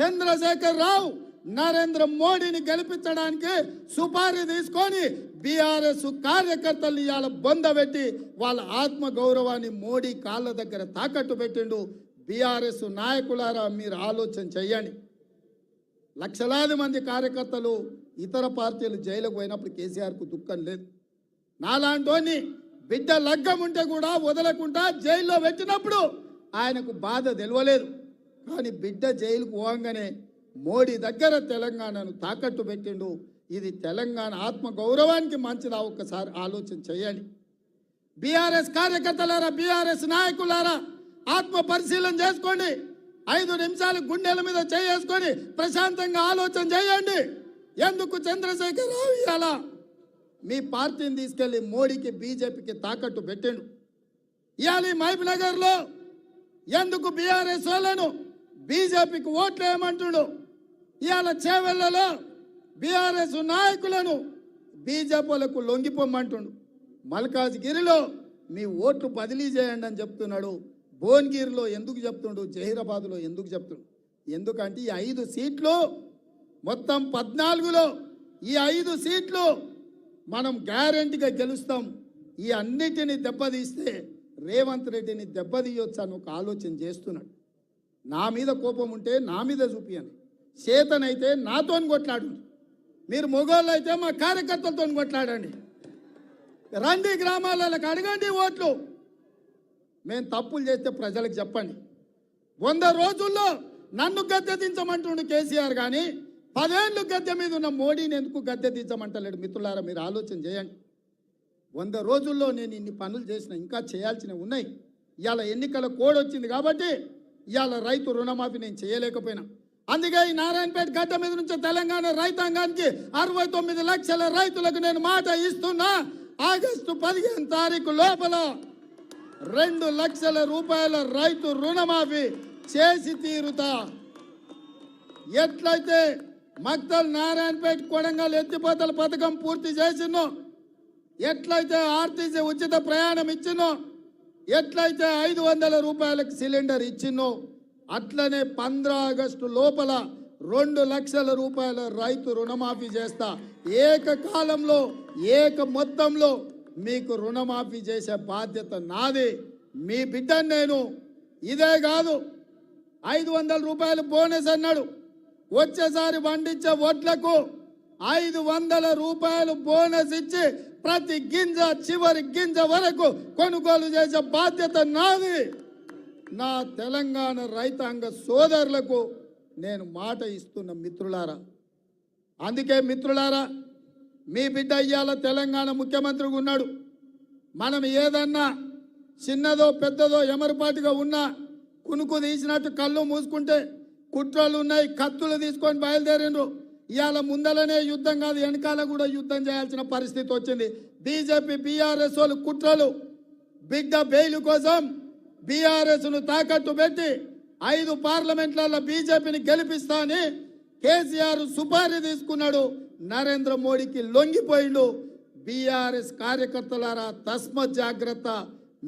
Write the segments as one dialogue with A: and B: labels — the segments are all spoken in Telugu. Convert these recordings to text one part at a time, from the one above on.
A: చంద్రశేఖర్ రావు నరేంద్ర మోడీని గెలిపించడానికి సుపారీ తీసుకొని బీఆర్ఎస్ కార్యకర్తలు ఇవాళ బొందబెట్టి వాళ్ళ ఆత్మ గౌరవాన్ని మోడీ కాళ్ళ దగ్గర తాకట్టు పెట్టిండు. బీఆర్ఎస్ నాయకులారా మీరు ఆలోచన చెయ్యండి. లక్షలాది మంది కార్యకర్తలు ఇతర పార్టీలు జైలుకు పోయినప్పుడు కేసీఆర్కు దుఃఖం లేదు. నాలాంటోని బిడ్డ లగ్గం ఉంటే కూడా వదలకుండా జైల్లో పెట్టినప్పుడు ఆయనకు బాధ తెలియలేదు. కానీ బిడ్డ జైలుకు పోగానే మోడీ దగ్గర తెలంగాణను తాకట్టు పెట్టిండు. ఇది తెలంగాణ ఆత్మ గౌరవానికి మంచిదా? ఒక్కసారి ఆలోచన చేయండి. బీఆర్ఎస్ కార్యకర్తలారా, బీఆర్ఎస్ నాయకులారా, ఆత్మ పరిశీలన చేసుకోండి. 5 నిమిషాలు గుండెల మీద చేసుకొని ప్రశాంతంగా ఆలోచన చేయండి. ఎందుకు చంద్రశేఖర్ రావు ఇవాళ మీ పార్టీని తీసుకెళ్లి మోడీకి బీజేపీకి తాకట్టు పెట్టిండు? ఇవాళ మహబూబ్ నగర్లో ఎందుకు బీఆర్ఎస్ వాళ్ళను బీజేపీకి ఓట్లు వేయమంటుడు? ఇవాళ చేవెళ్లలో బీఆర్ఎస్ నాయకులను బీజేపీలకు లొంగిపోమంటుండు. మల్కాజ్గిరిలో మీ ఓట్లు బదిలీ చేయండి అని చెప్తున్నాడు. భువనగిరిలో ఎందుకు చెప్తుండు? జహీరాబాద్లో ఎందుకు చెప్తుండు? ఎందుకంటే ఈ 5 సీట్లు మొత్తం 14లో ఈ 5 సీట్లు మనం గ్యారెంటీగా గెలుస్తాం. ఈ అన్నిటిని దెబ్బతీస్తే రేవంత్ రెడ్డిని దెబ్బతీయొచ్చు అని ఒక ఆలోచన చేస్తున్నాడు. నా మీద కోపం ఉంటే నా మీద చూపియండి. చేతనైతే నాతో కొట్లాడు. మీరు మొగోళ్ళు అయితే మా కార్యకర్తలతో కొట్లాడండి. రండి గ్రామాలకు అడగండి ఓట్లు. మేము తప్పులు చేస్తే ప్రజలకు చెప్పండి. 100 రోజుల్లో నన్ను గద్దె దించమంటుండు కేసీఆర్, కానీ 10 ఏళ్ళు గద్దె మీద ఉన్న మోడీని ఎందుకు గద్దె దించమంటలేడు? మిత్రులారా మీరు ఆలోచన చేయండి. 100 రోజుల్లో నేను ఇన్ని పనులు చేసిన, ఇంకా చేయాల్సినవి ఉన్నాయి. ఇవాళ ఎన్నికల కోడ్ వచ్చింది కాబట్టి ఇవాళ రైతు రుణమాఫీ నేను చేయలేకపోయినా. అందుకే ఈ నారాయణపేట గడ్డ మీద నుంచి తెలంగాణ రైతాంగానికి 69 లక్షల రైతులకు నేను మాట ఇస్తున్నా. ఆగస్టు 15 తారీఖు లోపల 2 లక్షల రూపాయల రైతు రుణమాఫీ చేసి తీరుతా. ఎట్లయితే మక్తల్ నారాయణపేట కొడంగల్ ఎత్తిపోతల పథకం పూర్తి చేసినో, ఎట్లయితే ఆర్టీసీ ఉచిత ప్రయాణం ఇచ్చినో, ఎట్లయితే 500 రూపాయలకు సిలిండర్ ఇచ్చినో, అట్లనే 15 ఆగస్టు లోపల 2 లక్షల రూపాయల రైతు రుణమాఫీ చేస్తా. ఏకకాలంలో మొత్తంలో మీకు రుణమాఫీ చేసే బాధ్యత నాది. మీ బిడ్డను నేను. ఇదే కాదు, 500 రూపాయలు బోనస్ అన్నాడు. వచ్చేసారి పండించే వడ్లకు 500 రూపాయలు బోనస్ ఇచ్చి ప్రతి గింజ చివరి గింజ వరకు కొనుగోలు చేసే బాధ్యత నాది. నా తెలంగాణ రైతాంగ సోదరులకు నేను మాట ఇస్తున్న మిత్రులారా. అందుకే మిత్రులారా, మీ బిడ్డ ఇయ్యాల తెలంగాణ ముఖ్యమంత్రిగా ఉన్నాడు. మనం ఏదన్నా చిన్నదో పెద్దదో ఎమరుపాటుగా ఉన్నా కునుకు తీసినట్టు కళ్ళు మూసుకుంటే కుట్రలు ఉన్నాయి, కత్తులు తీసుకొని బయలుదేరిండ్రు. ఇవాళ ముందలనే యుద్ధం కాదు, వెనకాల కూడా యుద్ధం చేయాల్సిన పరిస్థితి వచ్చింది. బీజేపీ బీఆర్ఎస్ వాళ్ళు కుట్రలు, బిడ్డ బెయిల్ కోసం బీఆర్ఎస్ను తాకట్టు పెట్టి 5 పార్లమెంట్లలో బీజేపీని గెలిపిస్తా అని కేసీఆర్ సుపారీ తీసుకున్నాడు. నరేంద్ర మోడీకి లొంగిపోయిండు. బీఆర్ఎస్ కార్యకర్తలారా తస్మత్ జాగ్రత్త,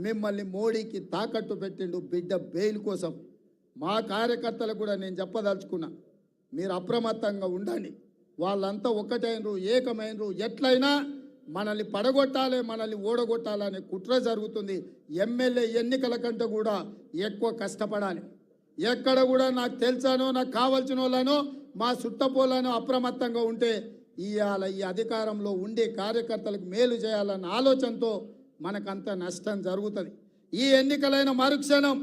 A: మిమ్మల్ని మోడీకి తాకట్టు పెట్టిండు బిడ్డ బెయిల్ కోసం. మా కార్యకర్తలు కూడా నేను చెప్పదలుచుకున్నా, మీరు అప్రమత్తంగా ఉండండి. వాళ్ళంతా ఒక్కటైనరు, ఏకమైనరు. ఎట్లయినా మనల్ని పడగొట్టాలి, మనల్ని ఓడగొట్టాలనే కుట్ర జరుగుతుంది. ఎమ్మెల్యే ఎన్నికల కంటే కూడా ఎక్కువ కష్టపడాలి. ఎక్కడ కూడా నాకు తెలుసానో నాకు కావాల్సిన వాళ్ళనో మా చుట్టపోలను అప్రమత్తంగా ఉంటే ఇవాళ ఈ అధికారంలో ఉండే కార్యకర్తలకు మేలు చేయాలన్న ఆలోచనతో మనకంత నష్టం జరుగుతుంది. ఈ ఎన్నికలైన మరుక్షణం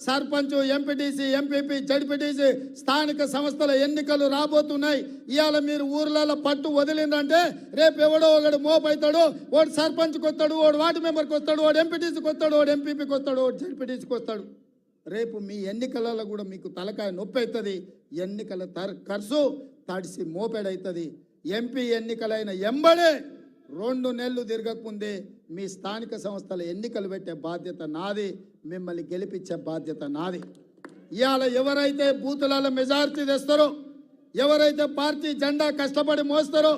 A: సర్పంచ్, ఎంపీటీసీ, ఎంపీపీ, జడ్పీటీసీ స్థానిక సంస్థల ఎన్నికలు రాబోతున్నాయి. ఇవాళ మీరు ఊర్లలో పట్టు వదిలిందంటే రేపు ఎవడో ఒకడు మోపైతాడు. వాడు సర్పంచ్కి వస్తాడు, వాడు వార్డు మెంబర్కి వస్తాడు, వాడు ఎంపీటీసీకి వస్తాడు, వాడు ఎంపీపీకి వస్తాడు, వాడు జడ్పీటీసీకి వస్తాడు. రేపు మీ ఎన్నికలలో కూడా మీకు తలకాయ నొప్పి అవుతుంది. ఎన్నికల ఖర్చు తడిసి మోపెడవుతుంది. ఎంపీ ఎన్నికలైన ఎంబడే 2 నెలలు తిరగకముందే మీ స్థానిక సంస్థల ఎన్నికలు పెట్టే బాధ్యత నాది. మిమ్మల్ని గెలిపించే బాధ్యత నాది. ఇవాళ ఎవరైతే బూతులలో మెజారిటీ తెస్తారో, ఎవరైతే పార్టీ జెండా కష్టపడి మోస్తారో,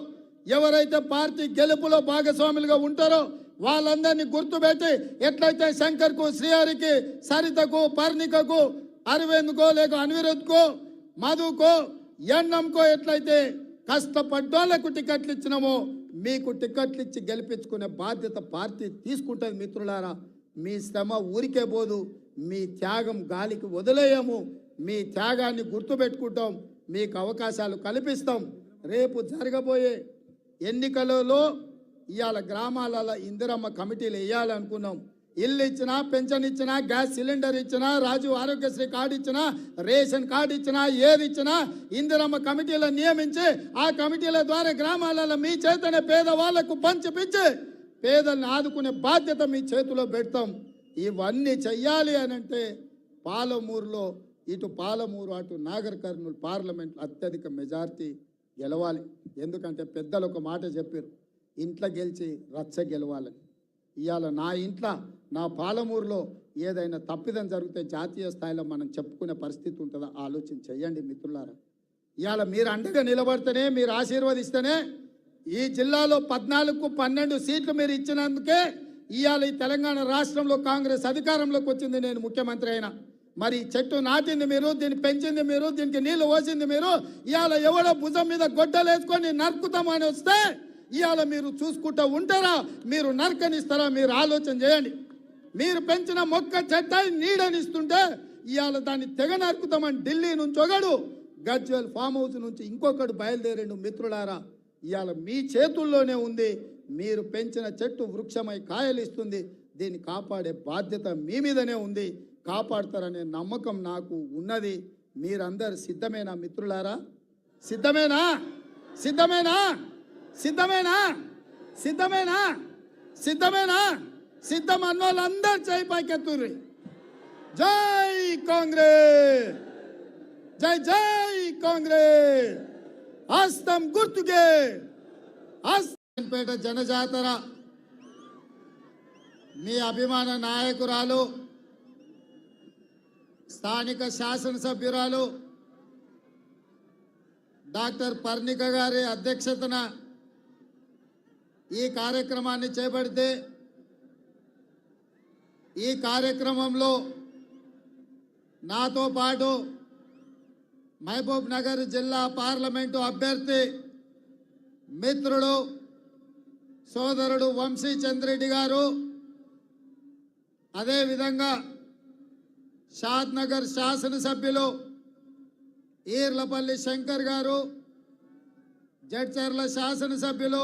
A: ఎవరైతే పార్టీ గెలుపులో భాగస్వాములుగా ఉంటారో వాళ్ళందరినీ గుర్తుపెట్టి ఎట్లయితే శంకర్కు, శ్రీహరికి, సరితకు, పర్ణికకు, అరవింద్కో లేక అనిరుద్ధ్కో మధుకో ఎన్నంకో ఎట్లయితే కష్టపడ్డోళ్లకు టికెట్లు ఇచ్చినామో మీకు టికెట్లు ఇచ్చి గెలిపించుకునే బాధ్యత పార్టీ తీసుకుంటుంది. మిత్రులారా, మీ శ్రమ ఊరికే పోదు, మీ త్యాగం గాలికి వదిలేయము. మీ త్యాగాన్ని గుర్తుపెట్టుకుంటాం, మీకు అవకాశాలు కల్పిస్తాం. రేపు జరగబోయే ఎన్నికలలో ఇవాళ గ్రామాలలో ఇందిరమ్మ కమిటీలు వేయాలనుకున్నాం. ఇల్లు ఇచ్చినా, పెన్షన్ ఇచ్చినా, గ్యాస్ సిలిండర్ ఇచ్చినా, రాజు ఆరోగ్యశ్రీ కార్డు ఇచ్చినా, రేషన్ కార్డు ఇచ్చినా, ఏది ఇచ్చినా ఇందిరమ్మ కమిటీలను నియమించి ఆ కమిటీల ద్వారా గ్రామాలలో మీ చేతనే పేదవాళ్లకు పంచిపించి పేదల్ని ఆదుకునే బాధ్యత మీ చేతిలో పెడతాం. ఇవన్నీ చెయ్యాలి అని అంటే పాలమూరులో ఇటు పాలమూరు అటు నాగర్ కర్నూలు పార్లమెంట్ అత్యధిక మెజార్టీ గెలవాలి. ఎందుకంటే పెద్దలు ఒక మాట చెప్పారు, ఇంట్లో గెలిచి రచ్చ గెలవాలని. ఇవాళ నా ఇంట్లో నా పాలమూరులో ఏదైనా తప్పిదం జరిగితే జాతీయ స్థాయిలో మనం చెప్పుకునే పరిస్థితి ఉంటుందో ఆలోచన చెయ్యండి మిత్రులారా. ఇవాళ మీరు అండగా నిలబడితేనే, మీరు ఆశీర్వదిస్తేనే ఈ జిల్లాలో 14కు 12 సీట్లు మీరు ఇచ్చినందుకే ఇవాళ ఈ తెలంగాణ రాష్ట్రంలో కాంగ్రెస్ అధికారంలోకి వచ్చింది. నేను ముఖ్యమంత్రి అయినా మరి చెట్టు నాటింది మీరు, దీన్ని పెంచింది మీరు, దీనికి నీళ్లు పోసింది మీరు. ఇవాళ ఎవడో భుజం మీద గొడ్డలు వేసుకొని నరుకుతామని వస్తే ఇవాళ మీరు చూసుకుంటూ ఉంటారా? మీరు నరకనిస్తారా? మీరు ఆలోచన చేయండి. మీరు పెంచిన మొక్క చెట్ట నీడనిస్తుంటే ఇవాళ దాన్ని తెగ నరుకుతామని ఢిల్లీ నుంచి ఒకడు, గజ్వేల్ ఫామ్ హౌస్ నుంచి ఇంకొకడు బయలుదేరిండు. మిత్రులారా, ఇవాళ మీ చేతుల్లోనే ఉంది. మీరు పెంచిన చెట్టు వృక్షమై కాయలు ఇస్తుంది. దీన్ని కాపాడే బాధ్యత మీ మీదనే ఉంది. కాపాడతారనే నమ్మకం నాకు ఉన్నది. మీరందరు సిద్ధమేనా మిత్రులారా? సిద్ధమేనా? సిద్ధమేనా? సిద్ధమేనా? సిద్ధమేనా? సిద్ధమేనా? సిద్ధం అన్నోళ్ళందరూ చేయి పైకెత్తుర్రి. జై కాంగ్రెస్, జై జై కాంగ్రెస్. హస్తం గుర్తుకే. హస్తంపేట జనజాతర మీ అభిమాన నాయకురాలు, స్థానిక శాసనసభ్యురాలు డాక్టర్ పర్ణిక గారి అధ్యక్షతన ఈ కార్యక్రమాన్ని చేపడితే ఈ కార్యక్రమంలో నాతో పాటు మహబూబ్ నగర్ జిల్లా పార్లమెంటు అభ్యర్థి మిత్రుడు సోదరుడు వంశీ చంద్రెడ్డి గారు, అదేవిధంగా షాద్ నగర్ శాసనసభ్యులు ఈర్లపల్లి శంకర్ గారు, జడ్చర్ల శాసనసభ్యులు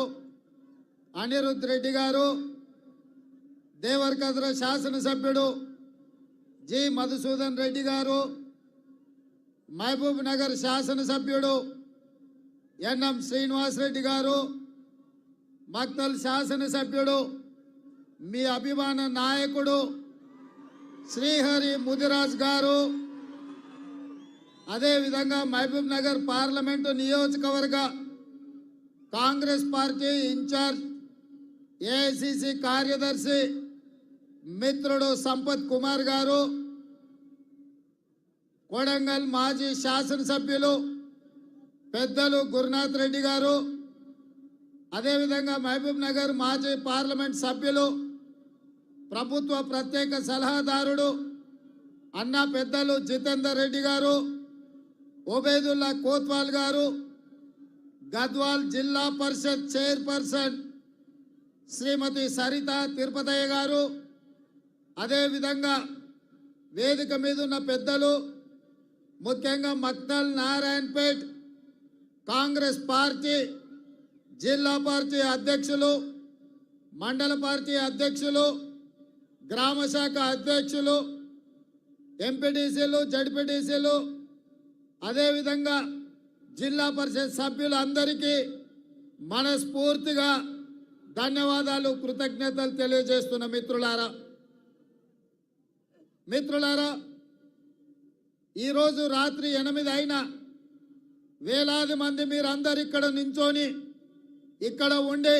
A: అనిరుద్ రెడ్డి గారు, దేవరకద్ర శాసనసభ్యుడు జి మధుసూదన్ రెడ్డి గారు, మహబూబ్ నగర్ శాసనసభ్యుడు ఎన్ఎం శ్రీనివాస్ రెడ్డి గారు, మక్తల్ శాసనసభ్యుడు మీ అభిమాన నాయకుడు శ్రీహరి ముదిరాజ్ గారు, అదేవిధంగా మహబూబ్ నగర్ పార్లమెంటు నియోజకవర్గ కాంగ్రెస్ పార్టీ ఇన్ఛార్జ్ ఏఐసిసి కార్యదర్శి మిత్రుడు సంపత్ కుమార్ గారు, కొడంగల్ మాజీ శాసనసభ్యులు పెద్దలు గురునాథ్ రెడ్డి గారు, అదేవిధంగా మహబూబ్ నగర్ మాజీ పార్లమెంట్ సభ్యులు ప్రభుత్వ ప్రత్యేక సలహాదారుడు అన్న పెద్దలు జితేందర్ రెడ్డి గారు, ఒబేదుల్లా కోత్వాల్ గారు, గద్వాల్ జిల్లా పరిషత్ చైర్పర్సన్ శ్రీమతి సరిత తిరుపతయ్య గారు, అదేవిధంగా వేదిక మీద ఉన్న పెద్దలు ముఖ్యంగా మక్తల్ నారాయణపేట్ కాంగ్రెస్ పార్టీ జిల్లా పార్టీ అధ్యక్షులు, మండల పార్టీ అధ్యక్షులు, గ్రామ శాఖ అధ్యక్షులు, ఎంపీటీసీలు, జడ్పీటీసీలు, అదేవిధంగా జిల్లా పరిషత్ సభ్యులందరికీ మనస్ఫూర్తిగా ధన్యవాదాలు, కృతజ్ఞతలు తెలియజేస్తున్న మిత్రులారా, ఈరోజు రాత్రి 8 అయినా వేలాది మంది మీరందరు ఇక్కడ నించొని ఇక్కడ ఉండి